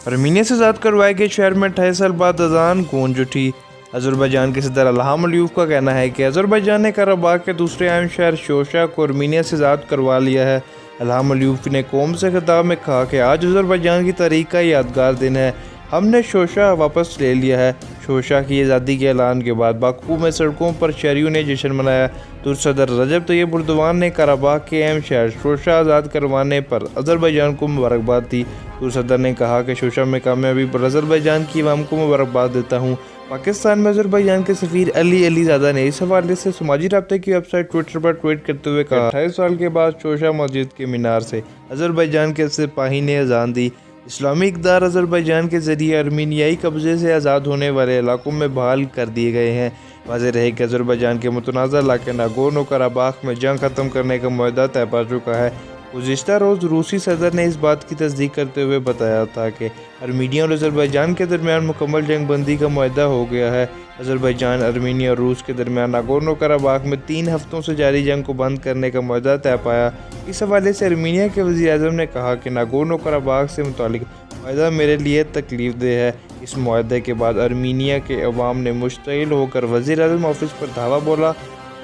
Armenia سے آزاد کروائے گئے شہر میں 28 سال بعد اذان گونج اٹھی۔ آذربائیجان کے صدر الہام علیوف کا کہنا ہے کہ آذربائیجان نے قراباغ کے دوسرے اہم شہر شوشا کو ارمینیا سے آزاد کروا لیا ہے۔ الہام علیوف نے قوم سے خطاب میں کہا کہ آج آذربائیجان کی تاریخ کا یادگار دن ہے، ہم نے شوشا واپس لے لیا ہے۔ شوشا کی آزادی کے اعلان کے بعد باکو میں سڑکوں پر شہریوں نے جشن منایا۔ ترک صدر رجب طیب اردوان نے قراباغ کے اہم شہر شوشا آزاد کروانے پر آذربائیجان کو مبارکباد دی۔ ترک صدر نے کہا کہ شوشا میں کامیابی پر آذربائیجان کی عوام کو مبارکباد دیتا ہوں۔ پاکستان میں آذربائیجان کے سفیر علی زادہ نے اس حوالے سے سماجی رابطے کی ویب سائٹ ٹویٹر پر ٹویٹ کرتے ہوئے کہا 28 سال کے بعد شوشا مسجد کے مینار سے آذربائیجان کے سپاہی نے اذان دی۔ اسلامی اقدار آذربائیجان کے ذریعے ارمینیائی قبضے سے آزاد ہونے والے علاقوں میں بحال کر دیے گئے ہیں۔ واضح رہے کہ آذربائیجان کے متنازع علاقے ناگورنو قراباغ میں جنگ ختم کرنے کا معاہدہ طے پا چکا ہے۔ گزشتہ روز روسی صدر نے اس بات کی تصدیق کرتے ہوئے بتایا تھا کہ ارمینیا اور آذربائیجان کے درمیان مکمل جنگ بندی کا معاہدہ ہو گیا ہے۔ آذربائیجان، ارمینیا اور روس کے درمیان ناگورنو قراباغ میں 3 ہفتوں سے جاری جنگ کو بند کرنے کا معاہدہ طے پایا۔ اس حوالے سے ارمینیا کے وزیر اعظم نے کہا کہ ناگورنو قراباغ سے متعلق معاہدہ میرے لیے تکلیف دہ ہے۔ اس معاہدے کے بعد ارمینیا کے عوام نے مشتعل ہو کر وزیر اعظم آفس پر دھاوا بولا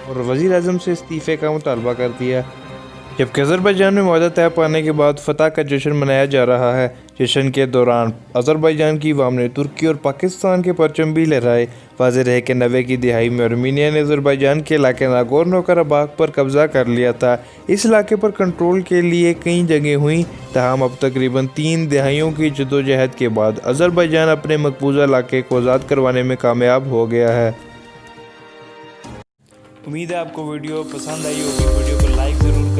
اور وزیر اعظم سے استعفے کا مطالبہ کر دیا، جبکہ آذربائیجان میں معاہدہ طے پانے کے بعد فتح کا جشن منایا جا رہا ہے۔ جشن کے دوران آذربائیجان کی عوام نے ترکی اور پاکستان کے پرچم بھی لہرائے۔ واضح رہے کہ 90 کی دہائی میں ارمینیا نے آذربائیجان کے علاقے ناگورنو قراباغ پر قبضہ کر لیا تھا۔ اس علاقے پر کنٹرول کے لیے کئی جنگیں ہوئیں، تاہم اب تقریباً 3 دہائیوں کی جدوجہد کے بعد آذربائیجان اپنے مقبوضہ علاقے کو آزاد کروانے میں کامیاب ہو گیا ہے۔ امید ہے آپ کو ویڈیو پسند آئی ہوگی، ویڈیو کو لائک ضرور